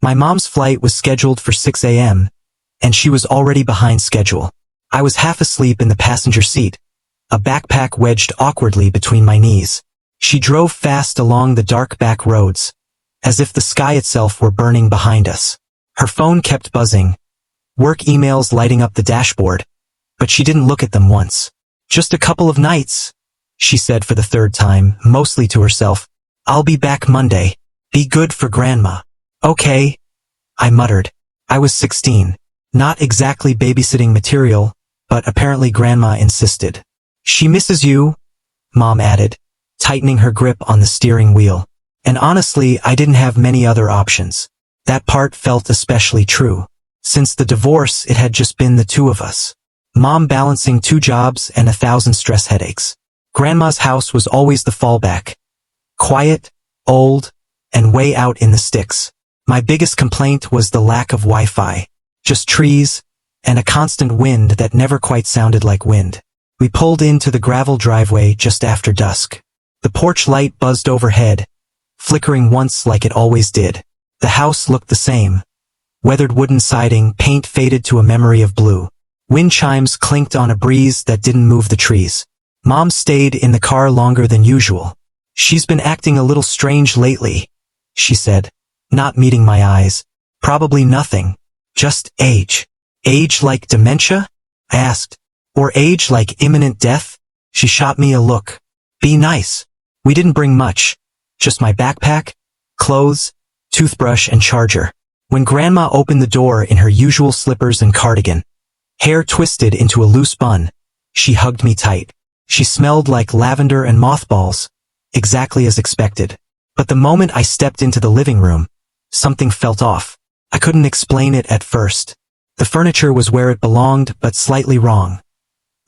My mom's flight was scheduled for 6 a.m., and she was already behind schedule. I was half asleep in the passenger seat, a backpack wedged awkwardly between my knees. She drove fast along the dark back roads, as if the sky itself were burning behind us. Her phone kept buzzing, work emails lighting up the dashboard, but she didn't look at them once. "Just a couple of nights," she said for the third time, mostly to herself. "I'll be back Monday. Be good for Grandma." "Okay," I muttered. I was 16. Not exactly babysitting material, but apparently Grandma insisted. "She misses you," Mom added, tightening her grip on the steering wheel. And honestly, I didn't have many other options. That part felt especially true. Since the divorce, it had just been the two of us. Mom balancing 2 jobs and 1,000 stress headaches. Grandma's house was always the fallback. Quiet, old, and way out in the sticks. My biggest complaint was the lack of Wi-Fi. Just trees, and a constant wind that never quite sounded like wind. We pulled into the gravel driveway just after dusk. The porch light buzzed overhead, flickering once like it always did. The house looked the same. Weathered wooden siding, paint faded to a memory of blue. Wind chimes clinked on a breeze that didn't move the trees. Mom stayed in the car longer than usual. "She's been acting a little strange lately," she said, not meeting my eyes. "Probably nothing. Just age." "Age like dementia?" I asked. "Or age like imminent death?" She shot me a look. "Be nice." We didn't bring much. Just my backpack, clothes, toothbrush, and charger. When Grandma opened the door in her usual slippers and cardigan, hair twisted into a loose bun, she hugged me tight. She smelled like lavender and mothballs, exactly as expected. But the moment I stepped into the living room, something felt off. I couldn't explain it at first. The furniture was where it belonged, but slightly wrong.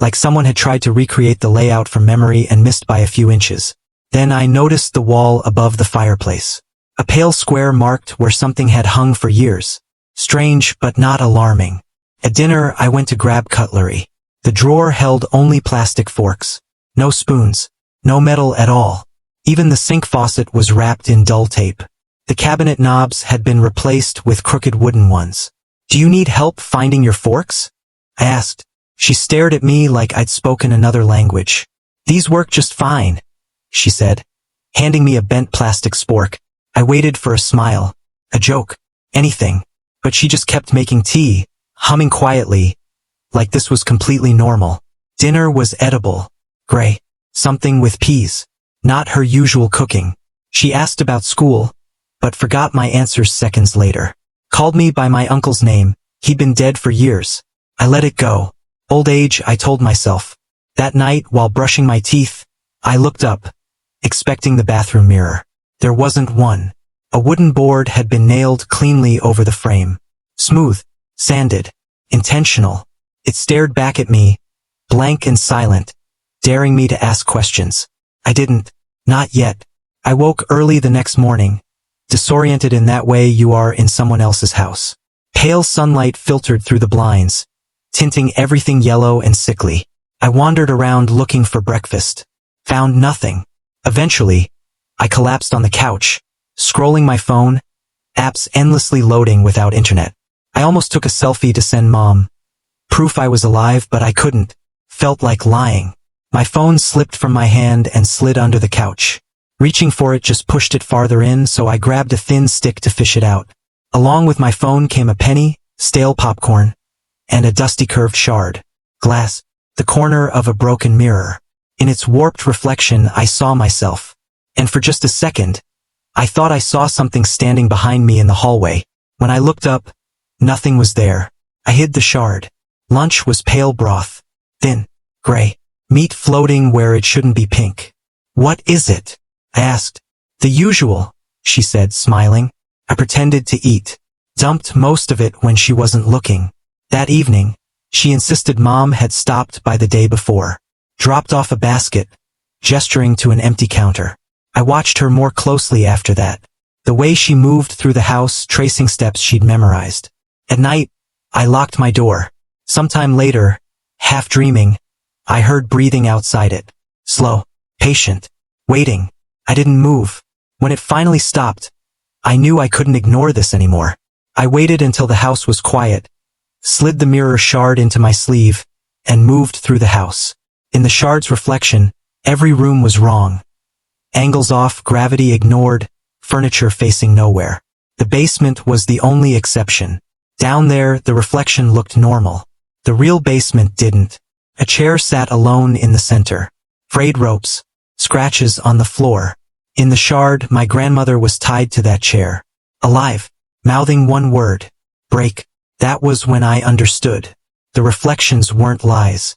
Like someone had tried to recreate the layout from memory and missed by a few inches. Then I noticed the wall above the fireplace. A pale square marked where something had hung for years. Strange, but not alarming. At dinner, I went to grab cutlery. The drawer held only plastic forks. No spoons. No metal at all. Even the sink faucet was wrapped in dull tape. The cabinet knobs had been replaced with crooked wooden ones. "Do you need help finding your forks?" I asked. She stared at me like I'd spoken another language. "These work just fine," she said, handing me a bent plastic spork. I waited for a smile, a joke, anything, but she just kept making tea, humming quietly, like this was completely normal. Dinner was edible, gray, something with peas, not her usual cooking. She asked about school, but forgot my answers seconds later. Called me by my uncle's name. He'd been dead for years. I let it go. Old age, I told myself. That night, while brushing my teeth, I looked up, expecting the bathroom mirror. There wasn't one. A wooden board had been nailed cleanly over the frame. Smooth, sanded, intentional. It stared back at me, blank and silent, daring me to ask questions. I didn't. Not yet. I woke early the next morning, disoriented in that way you are in someone else's house. Pale sunlight filtered through the blinds, tinting everything yellow and sickly. I wandered around looking for breakfast. Found nothing. Eventually, I collapsed on the couch, scrolling my phone, apps endlessly loading without internet. I almost took a selfie to send Mom. Proof I was alive, but I couldn't. Felt like lying. My phone slipped from my hand and slid under the couch. Reaching for it just pushed it farther in, so I grabbed a thin stick to fish it out. Along with my phone came a penny, stale popcorn, and a dusty curved shard. Glass. The corner of a broken mirror. In its warped reflection, I saw myself. And for just a second, I thought I saw something standing behind me in the hallway. When I looked up, nothing was there. I hid the shard. Lunch was pale broth. Thin. Gray. Meat floating where it shouldn't be pink. "What is it?" I asked. "The usual," she said, smiling. I pretended to eat. Dumped most of it when she wasn't looking. That evening, she insisted Mom had stopped by the day before. Dropped off a basket, gesturing to an empty counter. I watched her more closely after that. The way she moved through the house, tracing steps she'd memorized. At night, I locked my door. Sometime later, half dreaming, I heard breathing outside it. Slow, patient, waiting. I didn't move. When it finally stopped, I knew I couldn't ignore this anymore. I waited until the house was quiet, slid the mirror shard into my sleeve, and moved through the house. In the shard's reflection, every room was wrong. Angles off, gravity ignored, furniture facing nowhere. The basement was the only exception. Down there, the reflection looked normal. The real basement didn't. A chair sat alone in the center. Frayed ropes. Scratches on the floor. In the shard, my grandmother was tied to that chair. Alive. Mouthing one word. Break. That was when I understood. The reflections weren't lies.